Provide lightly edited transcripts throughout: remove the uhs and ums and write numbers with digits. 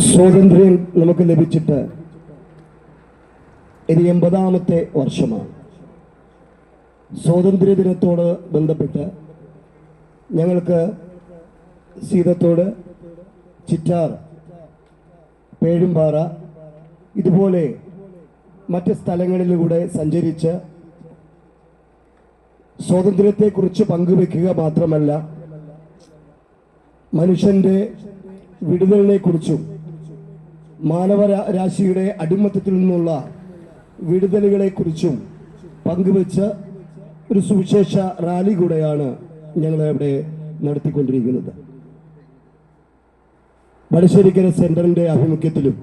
സ്വാതന്ത്ര്യം നമുക്ക് ലഭിച്ചിട്ട് ഇത് 80ാമത്തെ വർഷമാണ്. സ്വാതന്ത്ര്യ ദിനത്തോട് ബന്ധപ്പെട്ട് ഞങ്ങൾക്ക് സീതത്തോട്, ചിറ്റാർ, പേഴുംപാറ ഇതുപോലെ മറ്റ് സ്ഥലങ്ങളിലൂടെ സഞ്ചരിച്ച് സ്വാതന്ത്ര്യത്തെക്കുറിച്ച് പങ്കുവെക്കുക മാത്രമല്ല, മനുഷ്യൻ്റെ വിടുതലിനെക്കുറിച്ചും മാനവരാശിയുടെ അടിമത്തത്തിൽ നിന്നുള്ള വിടുതലുകളെക്കുറിച്ചും പങ്കുവെച്ച് ഒരു സുവിശേഷ റാലി കൂടെയാണ് ഞങ്ങളിവിടെ നടത്തിക്കൊണ്ടിരിക്കുന്നത്. വടശ്ശേരിക്കര സെന്ററിന്റെ ആഭിമുഖ്യത്തിലും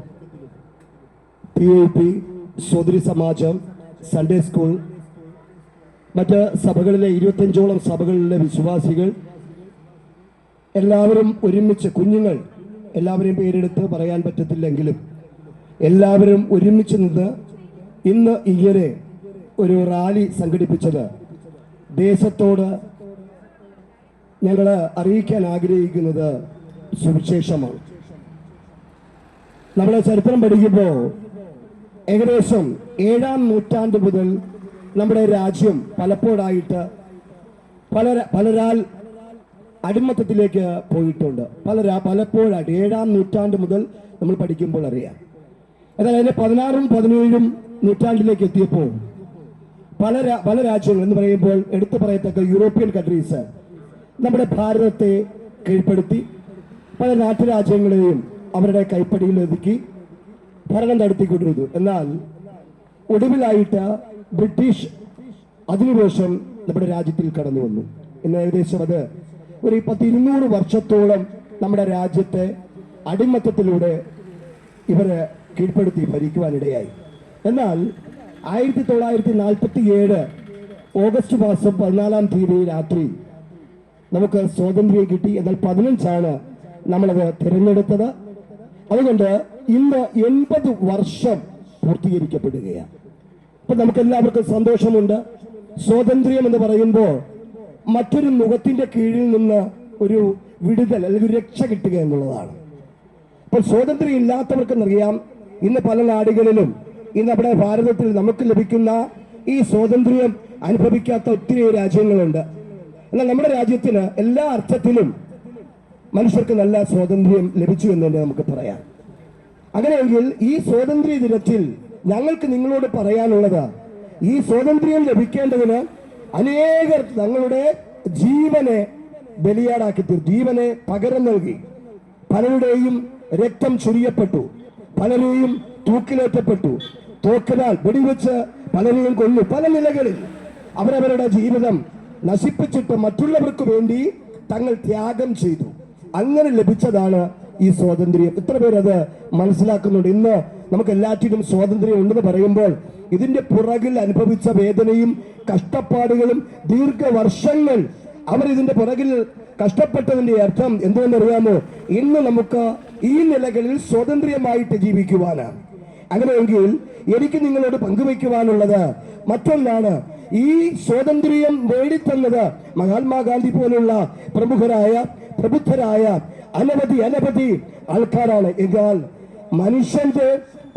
PIP, സോദരി സമാജം, സൺഡേ സ്കൂൾ, മറ്റ് സഭകളിലെ 25ഓളം സഭകളിലെ വിശ്വാസികൾ എല്ലാവരും ഒരുമിച്ച്, കുഞ്ഞുങ്ങൾ എല്ലാവരെയും പേരെടുത്ത് പറയാൻ പറ്റത്തില്ലെങ്കിലും എല്ലാവരും ഒരുമിച്ച് നിന്ന് ഇന്ന് ഇങ്ങനെ ഒരു റാലി സംഘടിപ്പിച്ചത് ദേശത്തോട് ഞങ്ങൾ അറിയിക്കാൻ ആഗ്രഹിക്കുന്നത് സുവിശേഷമാണ്. നമ്മുടെ ചരിത്രം പഠിക്കുമ്പോൾ ഏകദേശം 7ാം നൂറ്റാണ്ട് മുതൽ നമ്മുടെ രാജ്യം പലപ്പോഴായിട്ട് പലരാൽ അടിമത്തത്തിലേക്ക് പോയിട്ടുണ്ട്. പലപ്പോഴായിട്ട് 7ാം നൂറ്റാണ്ട് മുതൽ നമ്മൾ പഠിക്കുമ്പോൾ അറിയാം. എന്നാൽ അതിന്റെ 16ഉം 17ഉം നൂറ്റാണ്ടിലേക്ക് എത്തിയപ്പോൾ പല രാജ്യങ്ങൾ എന്ന് പറയുമ്പോൾ എടുത്തു പറയത്തക്ക യൂറോപ്യൻ കൺട്രീസ് നമ്മുടെ ഭാരതത്തെ കീഴ്പ്പെടുത്തി പല നാട്ടുരാജ്യങ്ങളെയും അവരുടെ കൈപ്പടിയിൽ ഒതുക്കി ഭരണം നടത്തിക്കൊണ്ടിരുന്നു. എന്നാൽ ഒടുവിലായിട്ട് ബ്രിട്ടീഷ് അധിനിവേശം നമ്മുടെ രാജ്യത്തിൽ കടന്നു വന്നു. ഇന്ന് ഏകദേശം അത് ഒരു 200 വർഷത്തോളം നമ്മുടെ രാജ്യത്തെ അടിമത്തത്തിലൂടെ ഇവരെ കീഴ്പ്പെടുത്തി ഭരിക്കുവാനിടയായി. എന്നാൽ 1947 ഓഗസ്റ്റ് മാസം 14-ാം തീയതി രാത്രി നമുക്ക് സ്വാതന്ത്ര്യം കിട്ടി. എന്നാൽ 15 നമ്മളത് തിരഞ്ഞെടുത്തത്. അതുകൊണ്ട് ഇന്ന് 80 വർഷം പൂർത്തീകരിക്കപ്പെടുകയാണ്. അപ്പൊ നമുക്ക് എല്ലാവർക്കും സന്തോഷമുണ്ട്. സ്വാതന്ത്ര്യം എന്ന് പറയുമ്പോൾ മറ്റൊരു മുഖത്തിന്റെ കീഴിൽ നിന്ന് ഒരു വിടുതൽ അല്ലെങ്കിൽ രക്ഷ കിട്ടുക എന്നുള്ളതാണ്. അപ്പോൾ സ്വാതന്ത്ര്യം ഇല്ലാത്തവർക്കെന്നറിയാം, ഇന്ന് പല നാടുകളിലും ഇന്ന് നമ്മുടെ ഭാരതത്തിൽ നമുക്ക് ലഭിക്കുന്ന ഈ സ്വാതന്ത്ര്യം അനുഭവിക്കാത്ത ഒത്തിരി രാജ്യങ്ങളുണ്ട്. എന്നാൽ നമ്മുടെ രാജ്യത്തിന് എല്ലാ അർത്ഥത്തിലും മനുഷ്യർക്ക് നല്ല സ്വാതന്ത്ര്യം ലഭിച്ചു എന്ന് തന്നെ നമുക്ക് പറയാം. അങ്ങനെയെങ്കിൽ ഈ സ്വാതന്ത്ര്യ ദിനത്തിൽ ഞങ്ങൾക്ക് നിങ്ങളോട് പറയാനുള്ളത്, ഈ സ്വാതന്ത്ര്യം ലഭിക്കേണ്ടതിന് അനേകർ തങ്ങളുടെ ജീവനെ ബലിയാടാക്കി തീർത്തു, ജീവനെ പകരം നൽകി. പലരുടെയും രക്തം ചൊരിയപ്പെട്ടു, പലരെയും തൂക്കിലേറ്റപ്പെട്ടു, തോക്കിനാൽ വെടിവെച്ച് പലരെയും കൊന്നു. പല നിലകളിൽ അവരവരുടെ ജീവിതം നശിപ്പിച്ചിട്ട് മറ്റുള്ളവർക്ക് വേണ്ടി തങ്ങൾ ത്യാഗം ചെയ്തു. അങ്ങനെ ലഭിച്ചതാണ് ഈ സ്വാതന്ത്ര്യം. എത്ര പേരത് മനസ്സിലാക്കുന്നുണ്ട്? ഇന്ന് നമുക്ക് എല്ലാറ്റിനും സ്വാതന്ത്ര്യം ഉണ്ടെന്ന് പറയുമ്പോൾ ഇതിന്റെ പുറകിൽ അനുഭവിച്ച വേദനയും കഷ്ടപ്പാടുകളും ദീർഘവർഷങ്ങൾ അവർ ഇതിന്റെ പുറകിൽ കഷ്ടപ്പെട്ടതിന്റെ അർത്ഥം എന്തുവെന്നറിയാമോ? ഇന്ന് നമുക്ക് ഈ നിലകളിൽ സ്വതന്ത്രമായിട്ട് ജീവിക്കുവാനാണ്. അങ്ങനെയെങ്കിൽ എനിക്ക് നിങ്ങളോട് പങ്കുവയ്ക്കുവാനുള്ളത് മറ്റൊന്നാണ്. ഈ സ്വാതന്ത്ര്യം നേടിത്തന്നത് മഹാത്മാഗാന്ധി പോലുള്ള പ്രബുദ്ധരായ അനവധി ആൾക്കാരാണ്. എന്നാൽ മനുഷ്യന്റെ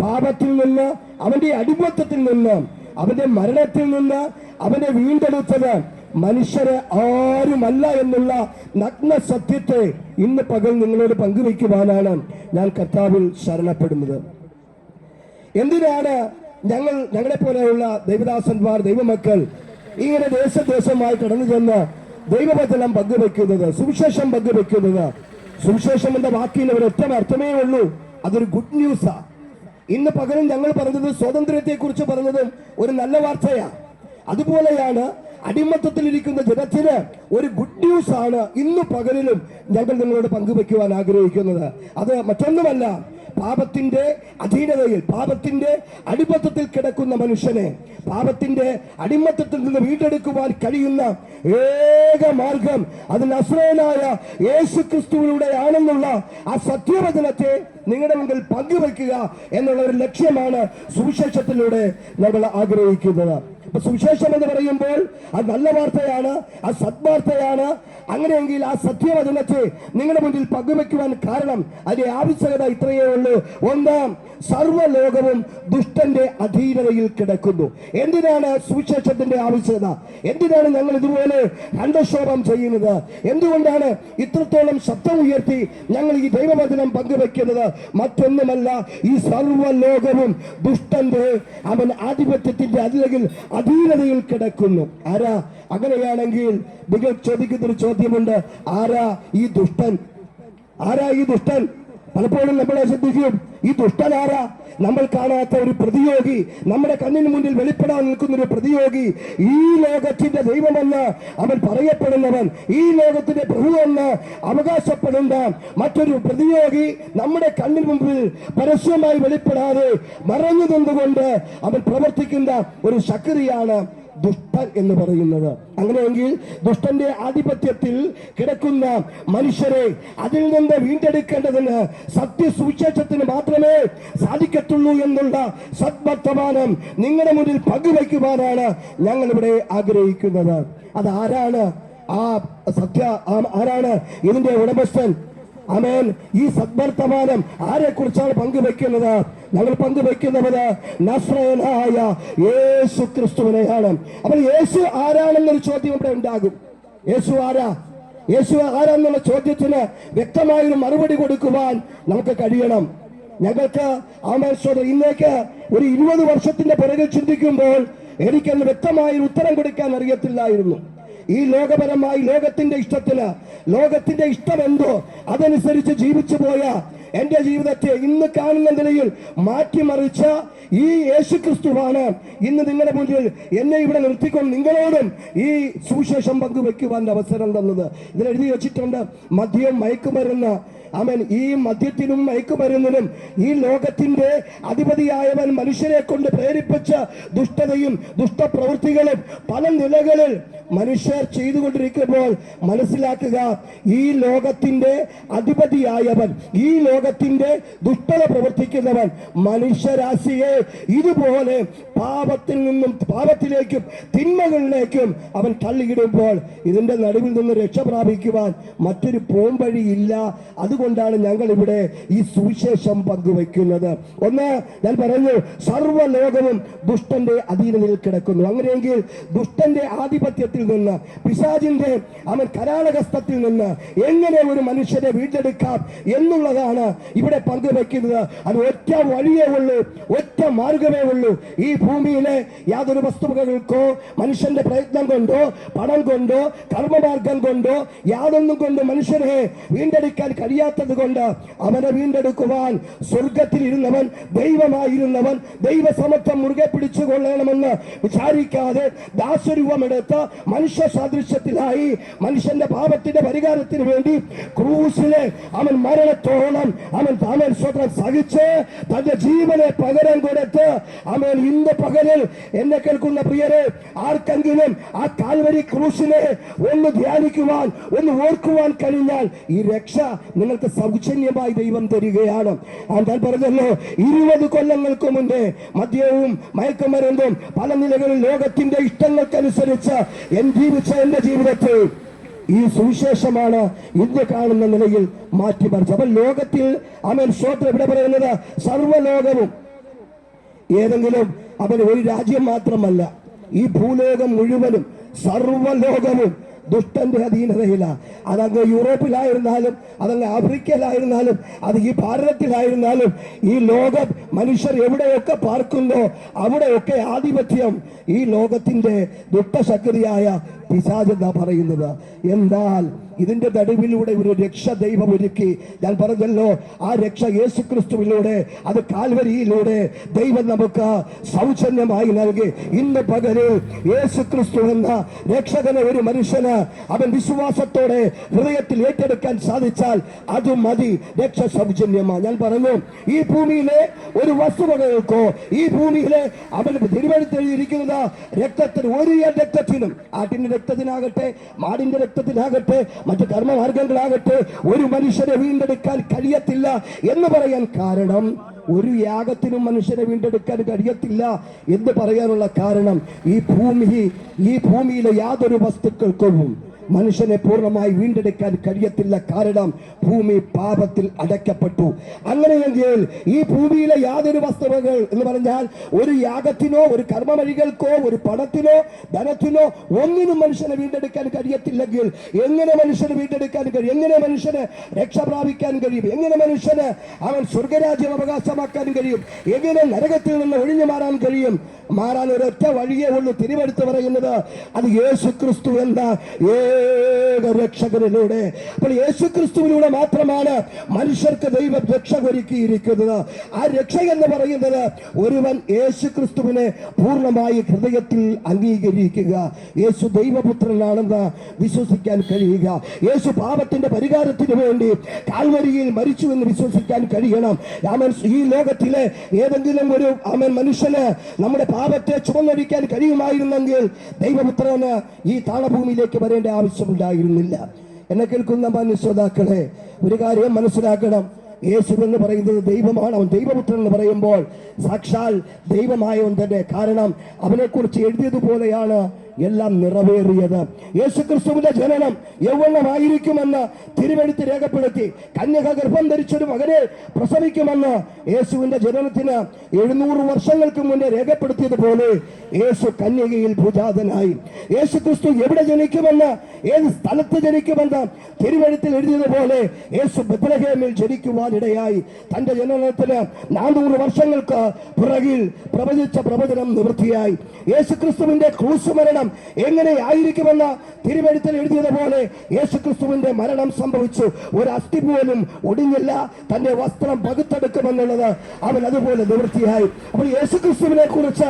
പാപത്തിൽ നിന്ന്, അവന്റെ അടിമത്തത്തിൽ നിന്ന്, അവന്റെ മരണത്തിൽ നിന്ന് അവനെ വീണ്ടെടുത്തത് മനുഷ്യരെ ആരുമല്ല എന്നുള്ള നഗ്ന സത്യത്തെ ഇന്ന് പകൽ നിങ്ങളോട് പങ്കുവയ്ക്കുവാനാണ് ഞാൻ കർത്താവിൽ ശരണപ്പെടുന്നത്. എന്തിനാണ് ഞങ്ങളെ പോലെയുള്ള ദൈവദാസന്മാർ, ദൈവമക്കൾ ഇങ്ങനെ ദേശമായി കടന്നു ചെന്ന് ദൈവവചനം പങ്കുവെക്കുന്നത്, സുവിശേഷം പങ്കുവെക്കുന്നത്? സുവിശേഷം എന്ന വാക്കിന് ഒരൊറ്റ അർത്ഥമേ ഉള്ളൂ, അതൊരു ഗുഡ് ന്യൂസാ. ഇന്ന് പകലും ഞങ്ങൾ പറഞ്ഞത് സ്വാതന്ത്ര്യത്തെ കുറിച്ച് പറഞ്ഞത് ഒരു നല്ല വാർത്തയാണ്. അതുപോലെയാണ് അടിമത്തത്തിലിരിക്കുന്ന ജനത്തിന് ഒരു ഗുഡ് ന്യൂസ് ആണ് ഇന്ന് പകലിലും ഞങ്ങൾ നിങ്ങളോട് പങ്കുവെക്കുവാൻ ആഗ്രഹിക്കുന്നത്. അത് മറ്റൊന്നുമല്ല, പാപത്തിന്റെ അധീനതയിൽ, പാപത്തിന്റെ അടിമത്തത്തിൽ കിടക്കുന്ന മനുഷ്യനെ പാപത്തിന്റെ അടിമത്തത്തിൽ നിന്ന് വീണ്ടെടുക്കുവാൻ കഴിയുന്ന ഏക മാർഗം അത് നസ്രയനായ യേശു ക്രിസ്തുവിലൂടെയാണെന്നുള്ള ആ സത്യവചനത്തെ നിങ്ങളുടെ മുമ്പിൽ പങ്കുവയ്ക്കുക എന്നുള്ള ഒരു ലക്ഷ്യമാണ് സുവിശേഷത്തിലൂടെ നമ്മൾ ആഗ്രഹിക്കുന്നത്. സുവിശേഷം എന്ന് പറയുമ്പോൾ അത് നല്ല വാർത്തയാണ്, അത് സദ്വാർത്തയാണ്. അങ്ങനെയെങ്കിൽ ആ സത്യവചനത്തെ നിങ്ങളുടെ മുന്നിൽ പങ്കുവെക്കുവാൻ കാരണം അതിന്റെ ആവശ്യകത ഇത്രയേ ഉള്ളൂ. ഒന്ന്, സർവ്വലോകവും ദുഷ്ടന്റെ അധീനതയിൽ കിടക്കുന്നു. എന്തിനാണ് സുവിശേഷത്തിന്റെ ആവശ്യകത? എന്തിനാണ് ഞങ്ങൾ ഇതുപോലെ കണ്ടക്ഷോഭം ചെയ്യുന്നത്? എന്തുകൊണ്ടാണ് ഇത്രത്തോളം ശബ്ദം ഉയർത്തി ഞങ്ങൾ ഈ ദൈവവചനം പങ്കുവെക്കുന്നത്? മറ്റൊന്നുമല്ല, ഈ സർവ്വലോകവും ദുഷ്ടന്റെ അവൻ ആധിപത്യത്തിന്റെ അധീനതയിൽ കിടക്കുന്നു. ആരാ? അങ്ങനെയാണെങ്കിൽ നിങ്ങൾ ചോദിക്കുന്നൊരു ചോദ്യമുണ്ട്, ആരാ ഈ ദുഷ്ടൻ? ആരാ ഈ ദുഷ്ടൻ? പലപ്പോഴും നമ്മളെ ശ്രദ്ധിക്കും, ഈ ദുഷ്ടൻ ആരാ? നമ്മൾ കാണാത്ത ഒരു പ്രതിയോഗി, നമ്മുടെ കണ്ണിന് മുന്നിൽ വെളിപ്പെടാൻ നിൽക്കുന്ന ഒരു പ്രതിയോഗി, ഈ ലോകത്തിന്റെ ദൈവമെന്ന് അവൻ പറയപ്പെടുന്നവൻ, ഈ ലോകത്തിന്റെ പ്രഭുവെന്ന് അവകാശപ്പെടുന്ന മറ്റൊരു പ്രതിയോഗി നമ്മുടെ കണ്ണിന് മുമ്പിൽ പരസ്യമായി വെളിപ്പെടാതെ മറഞ്ഞു നിന്നുകൊണ്ട് അവൻ പ്രവർത്തിക്കുന്ന ഒരു ശക്തിയാണ് ദുഷ്ടൻ എന്ന് പറയുന്നത്. അങ്ങനെയെങ്കിൽ ദുഷ്ടന്റെ ആധിപത്യത്തിൽ കിടക്കുന്ന മനുഷ്യരെ അതിൽ നിന്ന് വീണ്ടെടുക്കേണ്ടതിന് സത്യസുവിശേഷത്തിന് മാത്രമേ സാധിക്കത്തുള്ളൂ എന്നുള്ള സദ്വർത്തമാനം നിങ്ങളുടെ മുന്നിൽ പങ്കുവയ്ക്കുവാനാണ് ഞങ്ങൾ ഇവിടെ ആഗ്രഹിക്കുന്നത്. അതാരാണ് ആ ആരാണ് ഇതിന്റെ ഉടമസ്ഥൻ? ആമേൻ. ഈ സദ്വർത്തമാനം ആരെ കുറിച്ചാണ് പങ്കുവെക്കുന്നത്? ഞങ്ങൾ പങ്കുവെക്കുന്നത് നസ്രയനായ യേശു ക്രിസ്തുവിനെയാണ്. അപ്പോൾ യേശു ആരാണെന്നൊരു ചോദ്യം ഇവിടെ ഉണ്ടാകും. യേശു ആരാ? യേശു ആരാന്നുള്ള ചോദ്യത്തിന് വ്യക്തമായൊരു മറുപടി കൊടുക്കുവാൻ നമുക്ക് കഴിയണം. ഞങ്ങൾക്ക് ഇന്നേക്ക് ഒരു 20 വർഷത്തിന്റെ പുറകെ ചിന്തിക്കുമ്പോൾ എനിക്കന്ന് വ്യക്തമായൊരു ഉത്തരം കൊടുക്കാൻ അറിയത്തില്ലായിരുന്നു. ഈ ലോകപരമായി ലോകത്തിന്റെ ഇഷ്ടത്തിന്, ലോകത്തിന്റെ ഇഷ്ടമെന്തോ അതനുസരിച്ച് ജീവിച്ചു പോയ എന്റെ ജീവിതത്തെ ഇന്ന് കാണുന്ന നിലയിൽ മാറ്റിമറിച്ച ഈ യേശുക്രിസ്തുവാണ് ഇന്ന് നിങ്ങളുടെ മുന്നിൽ എന്നെ ഇവിടെ നിർത്തിക്കൊണ്ട് നിങ്ങളോടും ഈ സുവിശേഷം പങ്കുവെക്കുവാൻ അവസരം തന്നത്. ഇതിൽ എഴുതി വെച്ചിട്ടുണ്ട്, മദ്യം, മയക്കുമരുന്ന്. ആമേൻ. ഈ മദ്യത്തിനും മയക്കുമരുന്നിനും ഈ ലോകത്തിന്റെ അധിപതിയായവൻ മനുഷ്യരെ കൊണ്ട് പ്രേരിപ്പിച്ച ദുഷ്ടതയും ദുഷ്ടപ്രവൃത്തികളും പല നിലകളിൽ മനുഷ്യർ ചെയ്തുകൊണ്ടിരിക്കുമ്പോൾ മനസ്സിലാക്കുക, ഈ ലോകത്തിന്റെ അധിപതിയായവൻ, ഈ ലോകത്തിന്റെ ദുഷ്ടത പ്രവർത്തിക്കുന്നവൻ മനുഷ്യരാശിയെ ഇതുപോലെ പാപത്തിൽ നിന്നും പാപത്തിലേക്കും തിന്മകളിലേക്കും അവൻ തള്ളിയിടുമ്പോൾ ഇതിന്റെ നടുവിൽ നിന്ന് രക്ഷ പ്രാപിക്കുവാൻ മറ്റൊരു പോംവഴിയില്ല. അതുകൊണ്ടാണ് ഞങ്ങൾ ഇവിടെ ഈ സുവിശേഷം പങ്കുവെക്കുന്നത്. ഒന്ന്, ഞാൻ പറഞ്ഞു, സർവ്വലോകവും ദുഷ്ടന്റെ അധീനതയിൽ കിടക്കുന്നു. അങ്ങനെയെങ്കിൽ ദുഷ്ടന്റെ ആധിപത്യത്തിൽ നിന്ന്, പിശാചിന്റെ അവൻ കരാളഹസ്തത്തിൽ നിന്ന് എങ്ങനെ ഒരു മനുഷ്യരെ വീണ്ടെടുക്കാം എന്നുള്ളതാണ് ഇവിടെ പങ്കുവെക്കുന്നത്. അത് ഒറ്റ വഴിയേ ഉള്ളൂ, ഒറ്റ മാർഗമേ ഉള്ളൂ. ഈ ഭൂമിയിലെ യാതൊരു വസ്തുവകകൾക്കോ മനുഷ്യന്റെ പ്രയത്നം കൊണ്ടോ പണം കൊണ്ടോ കർമ്മമാർഗം കൊണ്ടോ യാതൊന്നും കൊണ്ട് മനുഷ്യരെ വീണ്ടെടുക്കാൻ കഴിയാത്തത് കൊണ്ട് അവനെ വീണ്ടെടുക്കുവാൻ സ്വർഗത്തിൽ ഇരുന്നവൻ, ദൈവമായിരുന്നവൻ, ദൈവസമത്വം മുറുകെ പിടിച്ചുകൊള്ളണമെന്ന് വിചാരിക്കാതെ ദാസരൂപമെടുത്ത് മനുഷ്യ സാദൃശ്യത്തിലായി മനുഷ്യന്റെ പാപത്തിന്റെ പരിഹാരത്തിന് വേണ്ടി ക്രൂസിലെ അവൻ മരണത്തോളം അവൻ സ്വന്തം സഹിച്ച് തന്റെ ജീവനെ പകരം കൊടുത്ത് അവൻ ഇന്ന് പകലിൽ എന്നെ കേൾക്കുന്ന പ്രിയരെ, ആർക്കെങ്കിലും ആ കാൽവരി ക്രൂസിനെ ഒന്ന് ധ്യാനിക്കുവാൻ, ഒന്ന് ഓർക്കുവാൻ കഴിഞ്ഞാൽ ഈ രക്ഷ നിങ്ങൾക്ക് സൗജന്യമായി ദൈവം തരികയാണ്. ഞാൻ പറഞ്ഞല്ലോ, 20 കൊല്ലങ്ങൾക്ക് മുന്നേ മദ്യവും മയക്കുമരുന്നും പല നിലകളിൽ ലോകത്തിന്റെ ഇഷ്ടങ്ങൾക്കനുസരിച്ച് ജീവിച്ച എന്റെ ജീവിതത്തിൽ ഈ സുവിശേഷമാണ് ഇന്ന് കാണുന്ന നിലയിൽ മാറ്റിമറിച്ചത്. അപ്പോൾ ലോകത്തിൽ സ്വോത്രം ഇവിടെ പറയുന്നത് സർവ്വലോകവും, ഏതെങ്കിലും ഒരു രാജ്യം മാത്രമല്ല, ഈ ഭൂലോകം മുഴുവനും സർവ്വലോകവും ദുഷ്ടന്റെ അധീനതയില്ല. അതങ്ങ് യൂറോപ്പിലായിരുന്നാലും, അതങ്ങ് ആഫ്രിക്കയിലായിരുന്നാലും, അത് ഈ ഭാരതത്തിലായിരുന്നാലും, ഈ ലോകം മനുഷ്യർ എവിടെയൊക്കെ പാർക്കുന്നോ അവിടെയൊക്കെ ആധിപത്യം ഈ ലോകത്തിന്റെ ദുഷ്ടശക്തിയായ പിശാചെന്നാ പറയുന്നത്. എന്നാൽ ഇതിന്റെ നടുവിലൂടെ ഒരു രക്ഷ ദൈവം ഒരുക്കി. ഞാൻ പറഞ്ഞല്ലോ, ആ രക്ഷ യേശുക്രിസ്തുവിലൂടെ, അത് കാൽവരിയിലൂടെ ദൈവം നമുക്ക് സൗജന്യമായി നൽകി. ഇന്ന് പകലിൽ യേശുക്രിസ്തു എന്ന രക്ഷകനെ ഒരു മനുഷ്യന് അവൻ വിശ്വാസത്തോടെ ഹൃദയത്തിൽ ഏറ്റെടുക്കാൻ സാധിച്ചാൽ അത് മതി, രക്ഷ സൗജന്യമാണ്. ഞാൻ പറഞ്ഞു, ഈ ഭൂമിയിലെ ഒരു വസ്തുവകകൾക്കോ, ഈ ഭൂമിയിലെ അവൻ തിരുവഴുത്തെഴുതിയിരിക്കുന്നത് രക്തത്തിന്, ഒരു രക്തത്തിനും, ആട്ടിന്റെ രക്തത്തിനാകട്ടെ മാടിന്റെ രക്തത്തിനാകട്ടെ മറ്റു കർമ്മമാർഗങ്ങളാകട്ടെ ഒരു മനുഷ്യരെ വീണ്ടെടുക്കാൻ കഴിയത്തില്ല എന്ന് പറയാൻ കാരണം ഒരു യാഗത്തിനും മനുഷ്യനെ വീണ്ടെടുക്കാൻ കഴിയത്തില്ല എന്ന് പറയാനുള്ള കാരണം ഈ ഭൂമിയിലെ യാതൊരു വസ്തുക്കൾക്കും മനുഷ്യനെ പൂർണ്ണമായി വീണ്ടെടുക്കാൻ കഴിയത്തില്ല. കാരണം ഭൂമി പാപത്തിൽ അടയ്ക്കപ്പെട്ടു. അങ്ങനെയെങ്കിൽ ഈ ഭൂമിയിലെ യാതൊരു വസ്തുവകൾ എന്ന് പറഞ്ഞാൽ ഒരു യാഗത്തിനോ ഒരു കർമ്മവഴികൾക്കോ ഒരു പണത്തിനോ ധനത്തിനോ ഒന്നിനും മനുഷ്യനെ വീണ്ടെടുക്കാൻ കഴിയത്തില്ലെങ്കിൽ എങ്ങനെ മനുഷ്യന് വീണ്ടെടുക്കാൻ കഴിയും? എങ്ങനെ മനുഷ്യന് രക്ഷ പ്രാപിക്കാൻ കഴിയും? എങ്ങനെ മനുഷ്യന് അവൻ സ്വർഗരാജ്യം അവകാശമാക്കാൻ കഴിയും? എങ്ങനെ നരകത്തിൽ നിന്ന് ഒഴിഞ്ഞു മാറാൻ കഴിയും? മാറാൻ ഒരൊറ്റ വഴിയേ ഉള്ളൂ. തിരുവെടുത്ത് പറയുന്നത് അത് യേശുക്രിസ്തു എന്ന രക്ഷകനിലൂടെ. അപ്പോൾ യേശുക്രിസ്തുവിലൂടെ മാത്രമാണ് മനുഷ്യർക്ക് ദൈവം രക്ഷ ഒരുക്കിയിരിക്കുന്നത്. ആ രക്ഷ എന്ന് പറയുന്നത് ഒരുവൻ യേശുക്രിസ്തുവിനെ പൂർണ്ണമായി ഹൃദയത്തിൽ അംഗീകരിക്കുക, യേശു ദൈവപുത്രനാണെന്ന് വിശ്വസിക്കാൻ കഴിയുക, യേശു പാപത്തിന്റെ പരിഹാരത്തിന് വേണ്ടി കാൽവരിയിൽ മരിച്ചു എന്ന് വിശ്വസിക്കാൻ കഴിയണം. ഈ ലോകത്തിലെ ഏതെങ്കിലും ഒരു മനുഷ്യന് നമ്മുടെ പാപത്തെ ചുമന്നൊഴിക്കാൻ കഴിയുമായിരുന്നെങ്കിൽ ദൈവപുത്രന് ഈ താണഭൂമിയിലേക്ക് വരേണ്ട ആവശ്യമുണ്ടായിരുന്നില്ല. എന്നെ കേൾക്കുന്ന മാന്യശ്രോതാക്കളെ, ഒരു കാര്യം മനസ്സിലാക്കണം. യേശു എന്ന് പറയുന്നത് ദൈവമാണ്. അവൻ ദൈവപുത്രൻ എന്ന് പറയുമ്പോൾ സാക്ഷാൽ ദൈവമായവൻ തന്നെ. കാരണം അവനെക്കുറിച്ച് എഴുതിയതുപോലെയാണ് എല്ലാം നിറവേറിയത്. യേശുക്രിസ്തുവിന്റെ ജനനം യൗവനമായിരിക്കുമെന്ന് തിരുവെഴുത്ത് രേഖപ്പെടുത്തി. കന്യക ഗർഭം ധരിച്ചൊരു മകനെ പ്രസവിക്കുമെന്ന് യേശുവിന്റെ ജനനത്തിന് 700 വർഷങ്ങൾക്ക് മുന്നേ രേഖപ്പെടുത്തിയതുപോലെ യേശു കന്യകയിൽ ഭൂജാതനായി. യേശുക്രിസ്തു എവിടെ ജനിക്കുമെന്ന്, ഏത് സ്ഥലത്ത് ജനിക്കുമെന്ന് തിരുവെഴുത്തിൽ എഴുതിയതുപോലെ യേശു ബെത്ലഹേമിൽ ജനിക്കുവാനിടയായി. തന്റെ ജനനത്തിന് 400 വർഷങ്ങൾക്ക് പുറകിൽ പ്രവചിച്ച പ്രവചനം നിവൃത്തിയായി. യേശുക്രിസ്തുവിന്റെ ക്രൂശ് മരണം എങ്ങനെയായിരിക്കുമെന്ന് തിരുവെഴുത്തിൽ എഴുതിയതുപോലെ യേശുക്രിസ്തുവിന്റെ മരണം സംഭവിച്ചു. ഒരു അസ്ഥി പോലും ഒടിഞ്ഞില്ല. തന്റെ വസ്ത്രം പകുത്തെടുക്കുമെന്നുള്ളത് അവൻ അതുപോലെ നിവൃത്തിയായി. അപ്പോൾ യേശുക്രിസ്തുവിനെ കുറിച്ച്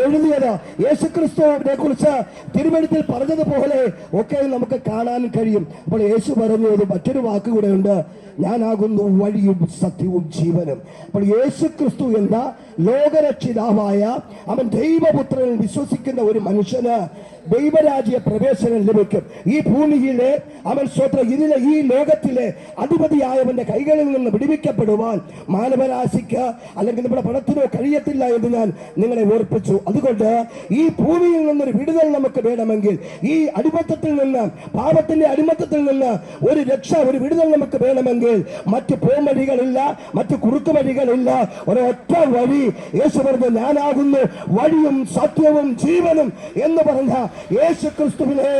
എഴുതിയത്, യേശുക്രിസ്തുവിനെ കുറിച്ച് തിരുവെഴുത്തിൽ പറഞ്ഞതുപോലെ ഒക്കെ നമുക്ക് കാണാൻ കഴിയും. അപ്പോൾ യേശു പറഞ്ഞത് മറ്റൊരു വാക്കുകൂടെ ഉണ്ട്, ഞാനാകുന്നു വഴിയും സത്യവും ജീവനും. അപ്പോൾ യേശുക്രിസ്തു എന്ന ലോകരക്ഷിതാവായ അവൻ ദൈവപുത്രനിൽ വിശ്വസിക്കുന്ന ഒരു മനുഷ്യന് ദൈവരാജ്യ പ്രവേശനം ലഭിക്കും. ഈ ഭൂമിയിലെ അവൻ ഇതിലെ ഈ ലോകത്തിലെ അധിപതിയായവന്റെ കൈകളിൽ നിന്ന് വിടുവിക്കപ്പെടുവാൻ മാനവരാശിക്ക് അല്ലെങ്കിൽ നമ്മുടെ പണത്തിനോ കഴിയത്തില്ല എന്ന് ഞാൻ നിങ്ങളെ ഓർപ്പിച്ചു. അതുകൊണ്ട് ഈ ഭൂമിയിൽ നിന്നൊരു വിടുതൽ നമുക്ക് വേണമെങ്കിൽ, ഈ അടിമത്തത്തിൽ നിന്ന്, പാപത്തിന്റെ അടിമത്തത്തിൽ നിന്ന് ഒരു രക്ഷ, ഒരു വിടുതൽ നമുക്ക് വേണമെങ്കിൽ മറ്റ് പോംവഴികളില്ല, മറ്റ് കുറുക്കുവഴികളില്ല. ഒരൊറ്റ വഴി. യേശു പറഞ്ഞു, ഞാനാകുന്നു വഴിയും സത്യവും ജീവനും എന്ന് പറഞ്ഞ യേശുക്രിസ്തുവിനെ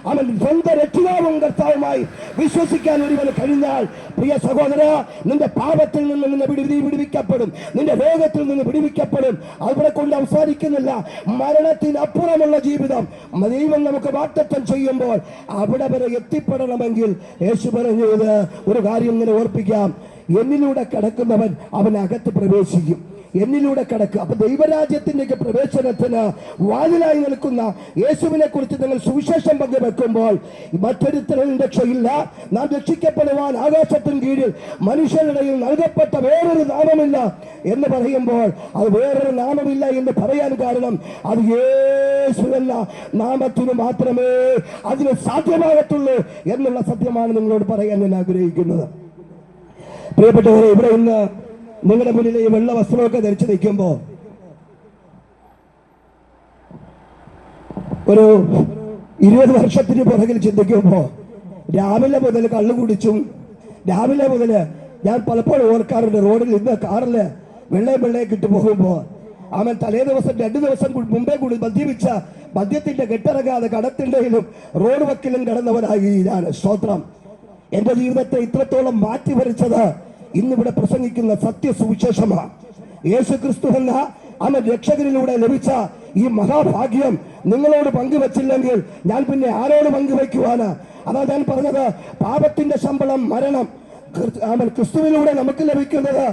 അവൻ സ്വന്തം രക്ഷിതാവും കർത്താവുമായി വിശ്വസിക്കാൻ ഒരുവന് കഴിഞ്ഞാൽ, പ്രിയ സഹോദര, നിന്റെ പാപത്തിൽ നിന്ന് വിടുവിക്കപ്പെടും, നിന്റെ രോഗത്തിൽ നിന്ന് വിടുവിക്കപ്പെടും. അവിടെ കൊണ്ട് അവസാനിക്കുന്നില്ല. മരണത്തിനപ്പുറമുള്ള ജീവിതം ദൈവം നമുക്ക് വാഗ്ദത്തം ചെയ്യുമ്പോൾ അവിടെ വരെ എത്തിപ്പെടണമെങ്കിൽ യേശു പറഞ്ഞത് ഒരു കാര്യം ഇങ്ങനെ ഓർപ്പിക്കാം, എന്നിലൂടെ കടക്കുന്നവൻ അവനകത്ത് പ്രവേശിക്കും. എന്നിലൂടെ കടക്കുക. അപ്പൊ ദൈവരാജ്യത്തിന്റെ പ്രവേശനത്തിന് വാതിലായി നിൽക്കുന്ന യേശുവിനെ കുറിച്ച് നിങ്ങൾ സുവിശേഷം പങ്കുവെക്കുമ്പോൾ മറ്റൊരുത്തരും രക്ഷയില്ല, നാം രക്ഷിക്കപ്പെടുവാൻ ആകാശത്തിന് കീഴിൽ മനുഷ്യരുടെ നൽകപ്പെട്ട വേറൊരു നാമമില്ല എന്ന് പറയുമ്പോൾ അത് വേറൊരു നാമമില്ല എന്ന് പറയാൻ കാരണം അത് യേശു എന്ന നാമത്തിന് മാത്രമേ അതിന് സാധ്യമാകത്തുള്ളൂ എന്നുള്ള സത്യമാണ് നിങ്ങളോട് പറയാൻ ഞാൻ ആഗ്രഹിക്കുന്നത്. പ്രിയപ്പെട്ടവരെ, ഇവിടെ ഇന്ന് നിങ്ങളുടെ മുന്നിൽ ഈ വെള്ള വസ്ത്രമൊക്കെ ധരിച്ചു നിൽക്കുമ്പോ ഒരു 20 വർഷത്തിന് പുറകിൽ ചിന്തിക്കുമ്പോ രാവിലെ മുതൽ കള്ളു കുടിച്ചും രാവിലെ മുതൽ ഞാൻ പലപ്പോഴും ഓർക്കാറുണ്ട്, റോഡിൽ ഇന്ന് കാറില് വെള്ളയെ കിട്ടു പോകുമ്പോ അവൻ തലേ ദിവസം 2 ദിവസം മുമ്പേ കൂടി മദ്യപിച്ച മദ്യത്തിന്റെ കെട്ടിറങ്ങാതെ കടത്തിൻ്റെയിലും റോഡ് വക്കിലും കടന്നവനായി ഞാൻ. സ്തോത്രം. എന്റെ ജീവിതത്തെ ഇത്രത്തോളം മാറ്റിവരിച്ചത് ഇന്നിവിടെ പ്രസംഗിക്കുന്ന സത്യസുവിശേഷമാണ്. യേശുക്രിസ്തു എന്ന അവൻ രക്ഷകനിലൂടെ ലഭിച്ച ഈ മഹാഭാഗ്യം നിങ്ങളോട് പങ്കുവച്ചില്ലെങ്കിൽ ഞാൻ പിന്നെ ആരോട് പങ്കുവയ്ക്കുവാന്? അതാ ഞാൻ പറഞ്ഞത്, പാപത്തിന്റെ ശമ്പളം മരണം. അവൻ ക്രിസ്തുവിലൂടെ നമുക്ക് ലഭിക്കുന്നത്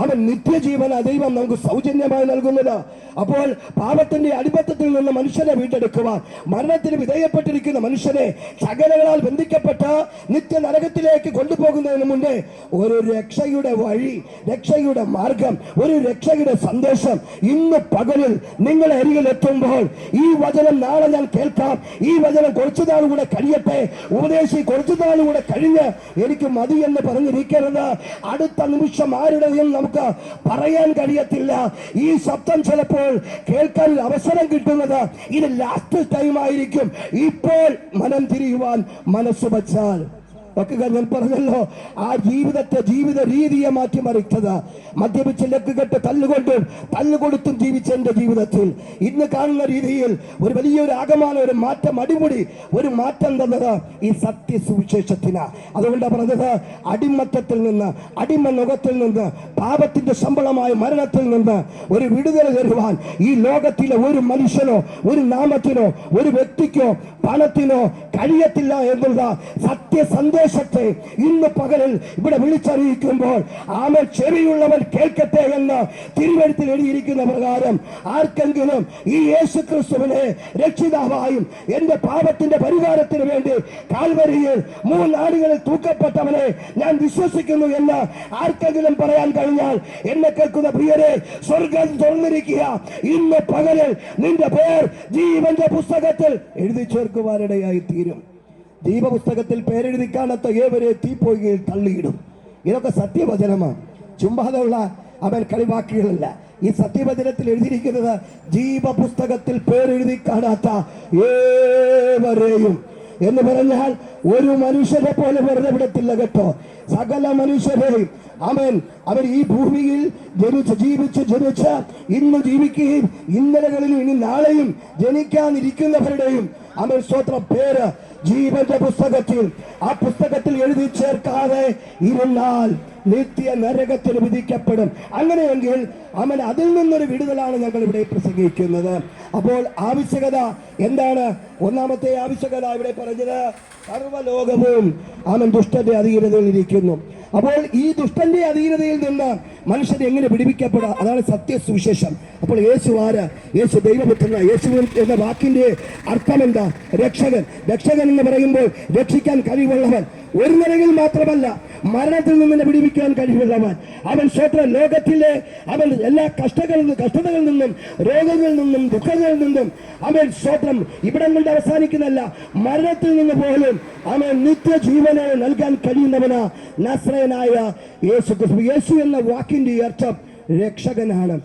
അവൻ നിത്യജീവന ദൈവം നമുക്ക് സൗജന്യമായി നൽകുന്നത്. അപ്പോൾ പാപത്തിന്റെ അടിമത്തത്തിൽ നിന്ന് മനുഷ്യനെ വീണ്ടെടുക്കുവാൻ, മരണത്തിന് വിധേയപ്പെട്ടിരിക്കുന്ന മനുഷ്യനെ ശകലകളാൽ ബന്ധിക്കപ്പെട്ട് നിത്യ നരകത്തിലേക്ക് കൊണ്ടുപോകുന്നതിന് മുന്നേ ഒരു രക്ഷയുടെ വഴി, രക്ഷയുടെ മാർഗം, ഒരു രക്ഷയുടെ സന്ദേശം ഇന്ന് പകലിൽ നിങ്ങളെ അരികിൽ എത്തുമ്പോൾ ഈ വചനം നാളെ ഞാൻ കേൾക്കാം, ഈ വചനം കുറച്ചു നാളുകൂടെ കഴിയട്ടെ, ഉപദേശി കുറച്ചു നാളുകൂടെ കഴിഞ്ഞ് എനിക്ക് മതി എന്ന് പറഞ്ഞു അറിഞ്ഞിരിക്കരുത്. അടുത്ത നിമിഷം ആരുടെയും നമുക്ക് പറയാൻ കഴിയത്തില്ല. ഈ ശബ്ദം ചിലപ്പോൾ കേൾക്കാൻ അവസരം കിട്ടുന്നത് ഇത് ലാസ്റ്റ് ടൈം ആയിരിക്കും. ഇപ്പോൾ മനം തിരിയുവാൻ മനസ്സ് വച്ചാൽ ഒക്കെ ഞാൻ പറഞ്ഞല്ലോ, ആ ജീവിത രീതിയെ മാറ്റിമറിച്ചത് മദ്യപിച്ച് ലക്കുകെട്ട് തല്ലുകൊടുത്തും ജീവിച്ച എന്റെ ജീവിതത്തിൽ ഇന്ന് കാണുന്ന രീതിയിൽ ഒരു വലിയൊരു ആകമാനം, ഒരു മാറ്റം, ഒരു മാറ്റം തന്നത് ഈ സത്യസുവിശേഷത്തിന്. അതുകൊണ്ടാണ് പറഞ്ഞത്, അടിമത്തത്തിൽ നിന്ന്, അടിമനുഖത്തിൽ നിന്ന്, പാപത്തിന്റെ ശമ്പളമായ മരണത്തിൽ നിന്ന് ഒരു വിടുതൽ തരുവാൻ ഈ ലോകത്തിലെ ഒരു മനുഷ്യനോ, ഒരു നാമത്തിനോ, ഒരു വ്യക്തിക്കോ, പണത്തിനോ കഴിയത്തില്ല എന്നുള്ള സത്യസന്ദേശത്തെ ഇന്ന് പകലിൽ ഇവിടെ വിളിച്ചറിയിക്കുമ്പോൾ ആമേൻ ചെവിയുള്ളവൻ കേൾക്കട്ടെ എന്ന് തിരുവെഴുത്തിൽ എഴുതിയിരിക്കുന്ന പ്രകാരം ആർക്കെങ്കിലും ഈ യേശുക്രിസ്തുവിനെ രക്ഷിതാവായും എന്റെ പാപത്തിന്റെ പരിഹാരത്തിന് വേണ്ടി കാൽവരിയിൽ 3 നാളുകളിൽ തൂക്കപ്പെട്ടവനെ ഞാൻ വിശ്വസിക്കുന്നു എന്ന് ആർക്കെങ്കിലും പറയാൻ കഴിഞ്ഞാൽ എന്നെ കേൾക്കുന്ന പ്രിയരെ, സ്വർഗം തുറന്നിരിക്കുക. ഇന്ന് പകലിൽ നിന്റെ പേർ ജീവന്റെ പുസ്തകത്തിൽ എഴുതി ചേർക്കുവാനിടയായി തീരും. ദീപപുസ്തകത്തിൽ പേരെഴുതി കാണാത്ത ഏവരെ തീപ്പൊയ്കയിൽ തള്ളിയിടും. ഇതൊക്കെ സത്യവചനമാണ്, ചുമ്മാതെയുള്ള അവൻ കളിവാക്കുകളല്ല. ഈ സത്യവചനത്തിൽ എഴുതിയിരിക്കുന്നത് ജീവപുസ്തകത്തിൽ പേരെഴുതി കാണാത്ത ഏവരെയും എന്ന് പറഞ്ഞാൽ ഒരു മനുഷ്യരെ പോലെ വെറുതെ വിടത്തില്ല കേട്ടോ. സകല മനുഷ്യരെയും അവർ ഈ ഭൂമിയിൽ ജനിച്ച് ഇന്ന് ജീവിക്കുകയും ഇന്നലകളിലും ഇനി നാളെയും ജനിക്കാനിരിക്കുന്നവരുടെയും സ്തോത്രം പേര് ജീവന്റെ പുസ്തകത്തിൽ, ആ പുസ്തകത്തിൽ എഴുതി ചേർക്കാതെ ഇരുന്നാൽ നിത്യ നരകത്തിന് വിധിക്കപ്പെടും. അങ്ങനെയെങ്കിൽ അതിൽ നിന്നൊരു വിടുതലാണ് ഞങ്ങൾ ഇവിടെ പ്രസംഗിക്കുന്നത്. അപ്പോൾ ആവശ്യകത എന്താണ്? ഒന്നാമത്തെ ആവശ്യകത ഇവിടെ പറഞ്ഞത്, സർവ്വലോകവും ദുഷ്ടന്റെ അധീനതയിൽ ഇരിക്കുന്നു. അപ്പോൾ ഈ ദുഷ്ടന്റെ അധീനതയിൽ നിന്ന് മനുഷ്യൻ എങ്ങനെ വിടുവിക്കപ്പെടുക? അതാണ് സത്യസുവിശേഷം. അപ്പോൾ യേശു ആര്? യേശു ദൈവപുത്രൻ. യേശു എന്ന വാക്കിന്റെ അർത്ഥം എന്താ? രക്ഷകൻ. രക്ഷകൻ എന്ന് പറയുമ്പോൾ രക്ഷിക്കാൻ കഴിവുള്ളവൻ, ഒരു നിലയിൽ മാത്രമല്ല മരണത്തിൽ നിന്ന് വിടുവിക്കാൻ കഴിവുള്ളവൻ. അവൻ സ്വന്തം ലോകത്തിലെ എല്ലാ കഷ്ടതകളിൽ നിന്നും രോഗങ്ങളിൽ നിന്നും ദുഃഖങ്ങളിൽ നിന്നും സ്വന്തം ഇവിടം കൊണ്ട് അവസാനിക്കുന്നല്ല, മരണത്തിൽ നിന്ന് പോലും നിത്യജീവനെ നൽകാൻ കഴിയുന്നവനാ നസ്രയനായ യേശു ക്രിസ്തു. യേശു എന്ന വാക്കിന്റെ അർത്ഥം രക്ഷകനാണ്.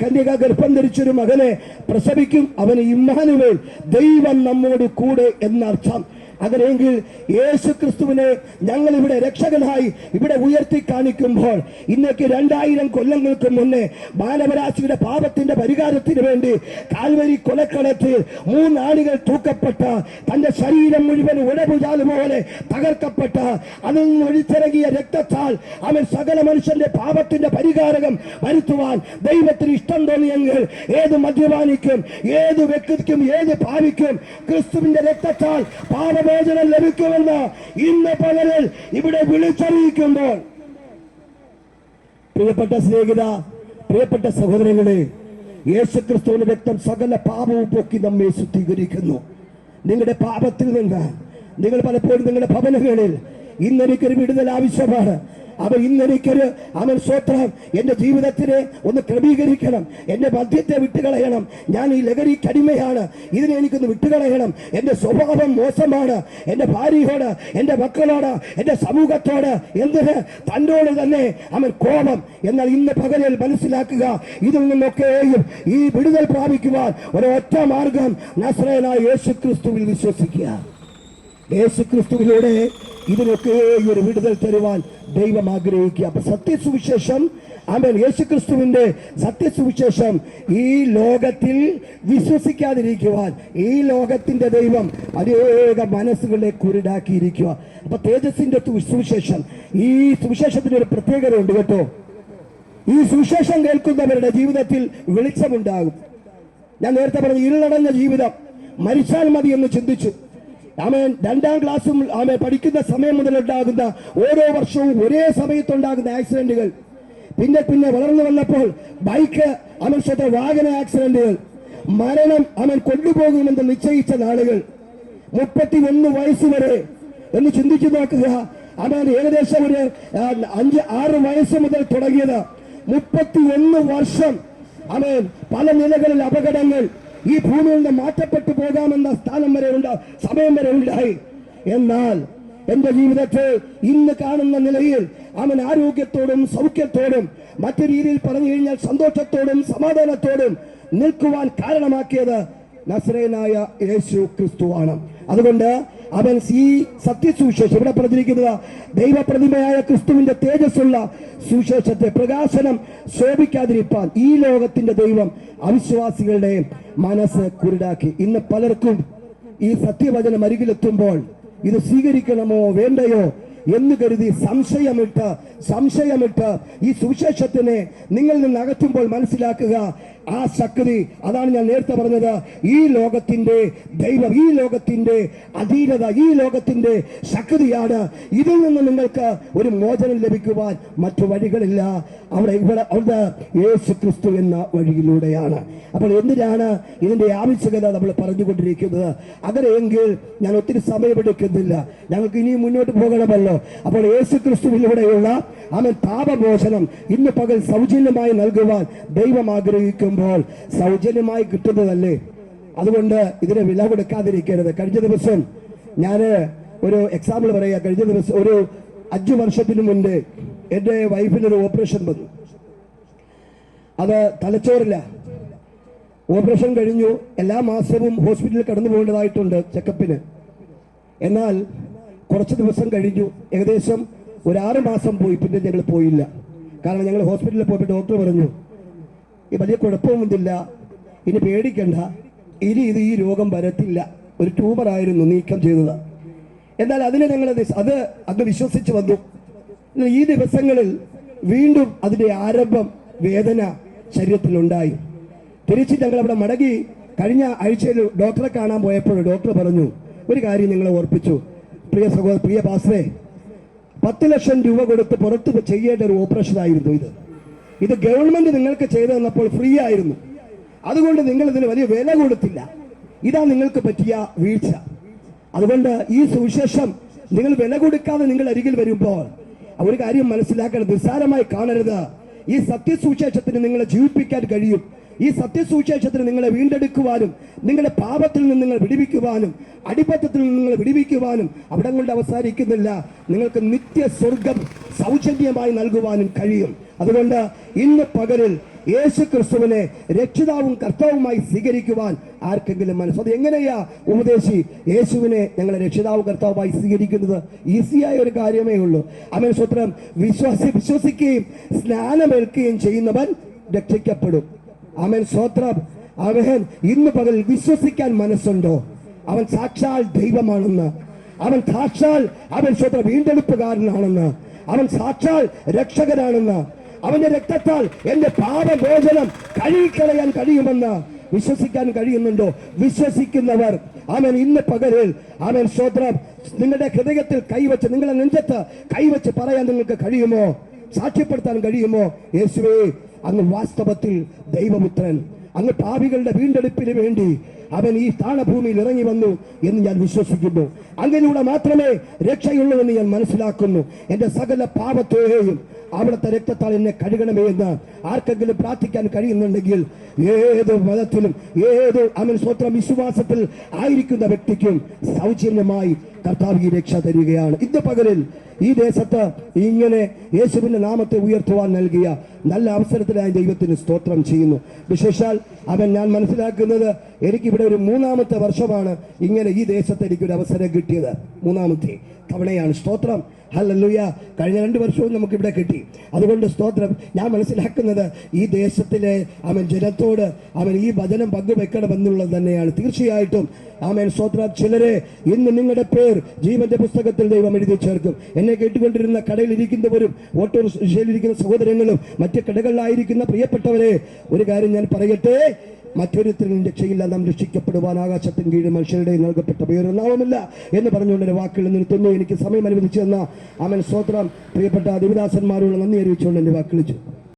കന്യക ഗർഭം ധരിച്ചൊരു മകനെ പ്രസവിക്കും, അവന് ഇമ്മാനുവേൽ, ദൈവം നമ്മോട് കൂടെ എന്നർത്ഥം. അങ്ങനെയെങ്കിൽ യേശു ക്രിസ്തുവിനെ ഞങ്ങൾ ഇവിടെ രക്ഷകനായി ഇവിടെ ഉയർത്തി കാണിക്കുമ്പോൾ ഇന്നേക്ക് 2000 കൊല്ലങ്ങൾക്ക് മുന്നേ മാനവരാശിയുടെ പാപത്തിന്റെ പരിഹാരത്തിന് വേണ്ടി കാൽവരി കൊലക്കടത്തിൽ 3 നാളുകൾ തൂക്കപ്പെട്ട തന്റെ ശരീരം മുഴുവൻ ഉടപുചാല് പോലെ തകർക്കപ്പെട്ട അതിൽ നിന്ന് ഒഴിച്ചിറങ്ങിയ രക്തത്താൽ സകല മനുഷ്യന്റെ പാപത്തിന്റെ പരിഹാരം വരുത്തുവാൻ ദൈവത്തിന് ഇഷ്ടം തോന്നിയെങ്കിൽ ഏത് മദ്യപാനിക്കും, ഏത് വ്യക്തിക്കും, ഏത് പാപിക്കും ക്രിസ്തുവിന്റെ രക്തത്താൽ പാപമോചനം ലഭിക്കുമെന്ന് ഇന്ന് പകലിൽ ഇവിടെ വിളിച്ചറിയിക്കുമ്പോൾ, പ്രിയപ്പെട്ട സ്നേഹിത, പ്രിയപ്പെട്ട സഹോദരങ്ങളെ, യേശുക്രിസ്തുവിന്റെ രക്തം സകല പാപവും പോക്കി നമ്മെ ശുദ്ധീകരിക്കുന്നു. നിങ്ങളുടെ പാപത്തിൽ നിന്ന് നിങ്ങൾ പലപ്പോഴും നിങ്ങളുടെ ഭവനങ്ങളിൽ ഇന്നെനിക്കൊരു വിടുതൽ ആവശ്യമാണ്. ഇന്നെനിക്കൊരു സ്വത്രം എന്റെ ജീവിതത്തിനെ ഒന്ന് ക്രമീകരിക്കണം, എന്റെ മദ്യത്തെ വിട്ടുകളയണം, ഞാൻ ഈ ലഹരിക്ക് അടിമയാണ്, ഇതിനെ എനിക്കൊന്ന് വിട്ടുകളയണം, എന്റെ സ്വഭാവം മോശമാണ്, എന്റെ ഭാര്യയോട്, എന്റെ മക്കളോട്, എന്റെ സമൂഹത്തോട്, എന്തിന് തന്നോട് തന്നെ കോപം. എന്നാൽ ഇന്ന് പകലിൽ മനസ്സിലാക്കുക, ഇതിൽ നിന്നൊക്കെയും ഈ വിടുതൽ പ്രാപിക്കുവാൻ ഒരൊറ്റ മാർഗം, നസ്രയനായ യേശുക്രിസ്തുവിൽ വിശ്വസിക്കുക. യേശുക്രിസ്തുവിലൂടെ ഇതിനൊക്കെ ഒരു വിടുതൽ തരുവാൻ ദൈവം ആഗ്രഹിക്കുക. അപ്പൊ സത്യസുവിശേഷം, യേശുക്രിസ്തുവിന്റെ സത്യസുവിശേഷം ഈ ലോകത്തിൽ വിശ്വസിക്കാതിരിക്കുവാൻ ഈ ലോകത്തിന്റെ ദൈവം അനേക മനസ്സുകളെ കുരുടാക്കിയിരിക്കുക. അപ്പൊ തേജസ്സിന്റെ സുവിശേഷം, ഈ സുവിശേഷത്തിന് ഒരു പ്രത്യേകത ഉണ്ട് കേട്ടോ. ഈ സുവിശേഷം കേൾക്കുന്നവരുടെ ജീവിതത്തിൽ വെളിച്ചമുണ്ടാകും. ഞാൻ നേരത്തെ പറഞ്ഞ ഇരുളടഞ്ഞ ജീവിതം, മരിച്ചാൽ മതി എന്ന് ചിന്തിച്ചു. 2ാം ക്ലാസ്സും പഠിക്കുന്ന സമയം മുതലുണ്ടാകുന്ന ഓരോ വർഷവും ഒരേ സമയത്തുണ്ടാകുന്ന ആക്സിഡന്റുകൾ, പിന്നെ വളർന്നു വന്നപ്പോൾ ബൈക്ക്, വാഹന ആക്സിഡന്റുകൾ, മരണം കൊണ്ടുപോകുമെന്ന് നിശ്ചയിച്ച നാളുകൾ, 31 വയസ്സ് വരെ എന്ന് ചിന്തിച്ചു നോക്കുക. ഏകദേശം ഒരു 5-6 വയസ്സ് മുതൽ തുടങ്ങിയത് 31 വർഷം പല നിലകളിൽ അപകടങ്ങൾ, ഈ ഭൂമിയിൽ നിന്ന് മാറ്റപ്പെട്ടു പോകാമെന്ന സമയം വരെ ഉണ്ടായി. എന്നാൽ എന്റെ ജീവിതത്തെ ഇന്ന് കാണുന്ന നിലയിൽ അവൻ ആരോഗ്യത്തോടും സൗഖ്യത്തോടും മറ്റു രീതിയിൽ പറഞ്ഞു കഴിഞ്ഞാൽ സന്തോഷത്തോടും സമാധാനത്തോടും നിൽക്കുവാൻ കാരണമാക്കിയത് നസറേനായ യേശു ക്രിസ്തുവാണ്. അതുകൊണ്ട് അവൻ ഈ സത്യസുവിശേഷം ഇവിടെ പറഞ്ഞിരിക്കുന്നത് ദൈവപ്രതിമയായ ക്രിസ്തുവിന്റെ തേജസ്സുള്ള സുവിശേഷത്തെ പ്രകാശനം ശോഭിക്കാതിരിപ്പാൻ ഈ ലോകത്തിന്റെ ദൈവം അവിശ്വാസികളുടെ മനസ്സ് കുരുടാക്കി. ഇന്ന് പലർക്കും ഈ സത്യവചനം അരികിലെത്തുമ്പോൾ ഇത് സ്വീകരിക്കണമോ വേണ്ടയോ എന്ന് കരുതി സംശയമിട്ട് ഈ സുവിശേഷത്തിനെ നിങ്ങളിൽ നിന്ന് അകറ്റുമ്പോൾ മനസ്സിലാക്കുക, ആ ശക്തി, അതാണ് ഞാൻ നേരത്തെ പറഞ്ഞത്, ഈ ലോകത്തിന്റെ ദൈവം, ഈ ലോകത്തിന്റെ അധീനത, ഈ ലോകത്തിന്റെ ശക്തിയാണ്. ഇതിൽ നിന്ന് നിങ്ങൾക്ക് ഒരു മോചനം ലഭിക്കുവാൻ മറ്റു വഴികളില്ല. അവിടെ യേശു ക്രിസ്തു എന്ന വഴിയിലൂടെയാണ്. അപ്പോൾ എന്തിനാണ് ഇതിന്റെ ആവശ്യകത നമ്മൾ പറഞ്ഞുകൊണ്ടിരിക്കുന്നത്? അങ്ങനെയെങ്കിൽ ഞാൻ ഒത്തിരി സമയമെടുക്കുന്നില്ല, ഞങ്ങൾക്ക് ഇനിയും മുന്നോട്ട് പോകണമല്ലോ. അപ്പോൾ യേശു ക്രിസ്തുവിലൂടെയുള്ള അവൻ പാപമോചനം ഇന്ന് പകൽ സൗജന്യമായി നൽകുവാൻ ദൈവം ആഗ്രഹിക്കുമ്പോൾ സൗജന്യമായി കിട്ടുന്നതല്ലേ, അതുകൊണ്ട് ഇതിനെ വില കൊടുക്കാതിരിക്കരുത്. കഴിഞ്ഞ ദിവസം ഞാൻ ഒരു എക്സാമ്പിൾ പറയാം. കഴിഞ്ഞ ദിവസം ഒരു 5 വർഷത്തിന് മുൻപ് എൻ്റെ വൈഫിനൊരു ഓപ്പറേഷൻ വന്നു. അത് തലച്ചോറില്ല. ഓപ്പറേഷൻ കഴിഞ്ഞു. എല്ലാ മാസവും ഹോസ്പിറ്റലിൽ കടന്നു പോകേണ്ടതായിട്ടുണ്ട് ചെക്കപ്പിന്. എന്നാൽ കുറച്ച് ദിവസം കഴിഞ്ഞു, ഏകദേശം ഒരു 6 മാസം പോയി. പിന്നെ ഞങ്ങൾ പോയില്ല. കാരണം ഞങ്ങൾ ഹോസ്പിറ്റലിൽ പോയപ്പോൾ ഡോക്ടർ പറഞ്ഞു, ഈ വലിയ കുഴപ്പമൊന്നുമില്ല, ഇനി പേടിക്കണ്ട, ഇനി ഈ രോഗം വരത്തില്ല, ഒരു ട്യൂമറായിരുന്നു, നീക്കം ചെയ്തത്. എന്നാൽ അതിനെ ഞങ്ങൾ അങ്ങ് വിശ്വസിച്ച് വന്നു. ഈ ദിവസങ്ങളിൽ വീണ്ടും അതിന്റെ ആരംഭം, വേദന ശരീരത്തിലുണ്ടായി. തിരിച്ച് ഞങ്ങൾ അവിടെ മടങ്ങി. കഴിഞ്ഞ ആഴ്ചയിൽ ഡോക്ടറെ കാണാൻ പോയപ്പോൾ ഡോക്ടർ പറഞ്ഞു, ഒരു കാര്യം ഞങ്ങളെ ഓർപ്പിച്ചു, പ്രിയ പാസ്റ്ററെ, 10 ലക്ഷം രൂപ കൊടുത്ത് പുറത്ത് ചെയ്യേണ്ട ഒരു ഓപ്പറേഷൻ ആയിരുന്നു ഇത് ഗവൺമെന്റ് നിങ്ങൾക്ക് ചെയ്തു തന്നപ്പോൾ ഫ്രീ ആയിരുന്നു, അതുകൊണ്ട് നിങ്ങൾ ഇതിന് വലിയ വില കൊടുത്തില്ല, ഇതാ നിങ്ങൾക്ക് പറ്റിയ വീഴ്ച. അതുകൊണ്ട് ഈ സുവിശേഷം നിങ്ങൾ വില കൊടുക്കാതെ നിങ്ങൾ അരികിൽ വരുമ്പോൾ ഒരു കാര്യം മനസ്സിലാക്കണം, നിസ്സാരമായി കാണരുത്. ഈ സത്യസുവിശേഷത്തിന് നിങ്ങളെ ജീവിപ്പിക്കാൻ കഴിയും. ഈ സത്യസുവിശേഷത്തിന് നിങ്ങളെ വീണ്ടെടുക്കുവാനും നിങ്ങളുടെ പാപത്തിൽ നിന്ന് നിങ്ങൾ വിടിവിക്കുവാനും അടിപത്തത്തിൽ നിന്ന് നിങ്ങൾ വിടിവിക്കുവാനും അവിടെ കൊണ്ട് അവസാനിക്കുന്നില്ല, നിങ്ങൾക്ക് നിത്യ സ്വർഗം സൗജന്യമായി നൽകുവാനും കഴിയും. അതുകൊണ്ട് ഇന്ന് പകലിൽ യേശു ക്രിസ്തുവിനെ രക്ഷിതാവും കർത്താവുമായി സ്വീകരിക്കുവാൻ ആർക്കെങ്കിലും മനസ്സ്, അത് എങ്ങനെയാ ഉപദേശി യേശുവിനെ ഞങ്ങളെ രക്ഷിതാവും കർത്താവുമായി സ്വീകരിക്കുന്നത്? ഈസിയായ ഒരു കാര്യമേ ഉള്ളൂ. അവൻ സ്വത്രം വിശ്വസിക്കുകയും സ്നാനമേൽക്കുകയും ചെയ്യുന്നവൻ രക്ഷിക്കപ്പെടും. അവൻ സ്വത്രം അവൻ ഇന്ന് പകൽ വിശ്വസിക്കാൻ മനസ്സുണ്ടോ? അവൻ സാക്ഷാൽ ദൈവമാണെന്ന്, അവൻ സാക്ഷാൽ സ്വത്രം വീണ്ടെടുപ്പുകാരനാണെന്ന്, അവൻ സാക്ഷാൽ രക്ഷകനാണെന്ന്, അവന്റെ രക്തത്താൽ എന്റെ പാപമോചനം കഴുകിക്കളയാൻ കഴിയുമെന്ന് വിശ്വസിക്കാൻ കഴിയുന്നുണ്ടോ? വിശ്വസിക്കുന്നവർ അവൻ ഇന്ന് പകലിൽ അവൻ സ്വത്രം നിങ്ങളുടെ ഹൃദയത്തിൽ കൈവച്ച്, നിങ്ങളുടെ നെഞ്ചത്ത് കൈവച്ച് പറയാൻ നിങ്ങൾക്ക് കഴിയുമോ? സാക്ഷ്യപ്പെടുത്താൻ കഴിയുമോ? യേശുവേ, അങ്ങ് വാസ്തവത്തിൽ ദൈവപുത്രൻ, അങ്ങ് പാപികളുടെ വീണ്ടെടുപ്പിന് വേണ്ടി അവൻ ഈ താണഭൂമിയിൽ ഇറങ്ങി വന്നു എന്ന് ഞാൻ വിശ്വസിക്കുന്നു. അങ്ങനെയുള്ള മാത്രമേ രക്ഷയുള്ളൂ എന്ന് ഞാൻ മനസ്സിലാക്കുന്നു. എന്റെ സകല പാപത്തെയും അവിടുത്തെ രക്തത്താൽ എന്നെ കഴുകണമേ എന്ന് ആർക്കെങ്കിലും പ്രാർത്ഥിക്കാൻ കഴിയുന്നുണ്ടെങ്കിൽ ഏത് മതത്തിലും ഏത് അവൻ സ്വന്തം വിശ്വാസത്തിൽ ആയിരിക്കുന്ന വ്യക്തിക്കും സൗജന്യമായി കർത്താവ് ഈ രക്ഷ തരികയാണ്. ഇന്ന് പകലിൽ ഈ ദേശത്ത് ഇങ്ങനെ യേശുവിന്റെ നാമത്തെ ഉയർത്തുവാൻ നൽകിയ നല്ല അവസരത്തിനായി ദൈവത്തിന് സ്തോത്രം ചെയ്യുന്നു. വിശേഷാൽ ഞാൻ മനസ്സിലാക്കുന്നത്, എനിക്കിവിടെ ഒരു 3ാമത്തെ വർഷമാണ് ഇങ്ങനെ ഈ ദേശത്ത് എനിക്കൊരു അവസരം കിട്ടിയത്. 3ാമത്തെ തവണയാണ്. സ്തോത്രം, ഹല്ലേലൂയ. കഴിഞ്ഞ 2 വർഷവും നമുക്കിവിടെ കിട്ടി. അതുകൊണ്ട് സ്തോത്രം. ഞാൻ മനസ്സിലാക്കുന്നത് ഈ ദേശത്തിലെ ജനത്തോട് ഈ വചനം പങ്കുവെക്കണമെന്നുള്ളത് തന്നെയാണ്. തീർച്ചയായിട്ടും സ്തോത്രം. ചിലരെ ഇന്ന് നിങ്ങളുടെ പേർ ജീവന്റെ പുസ്തകത്തിൽ ദൈവം എഴുതി ചേർക്കും. എന്നെ കേട്ടുകൊണ്ടിരുന്ന കടയിലിരിക്കുന്നവരും ഓട്ടോറിക്ഷയിലിരിക്കുന്ന സഹോദരങ്ങളും മറ്റ് കടകളിലായിരിക്കുന്ന പ്രിയപ്പെട്ടവരെ, ഒരു കാര്യം ഞാൻ പറയട്ടെ, മറ്റൊരുത്തരും രക്ഷയില്ല, നാം രക്ഷിക്കപ്പെടുവാൻ ആകാശത്തിന് കീഴിൽ മനുഷ്യരുടെ നൽകപ്പെട്ട പേരൊന്നാവുമില്ല എന്ന് പറഞ്ഞുകൊണ്ട് വാക്കുകൾ നിർത്തുന്നു. എനിക്ക് സമയം അനുവദിച്ചു തന്ന സ്തോത്രം പ്രിയപ്പെട്ട ദേവദാസന്മാരോട് നന്ദി അറിയിച്ചുകൊണ്ട് എൻ്റെ വാക്കുകൾ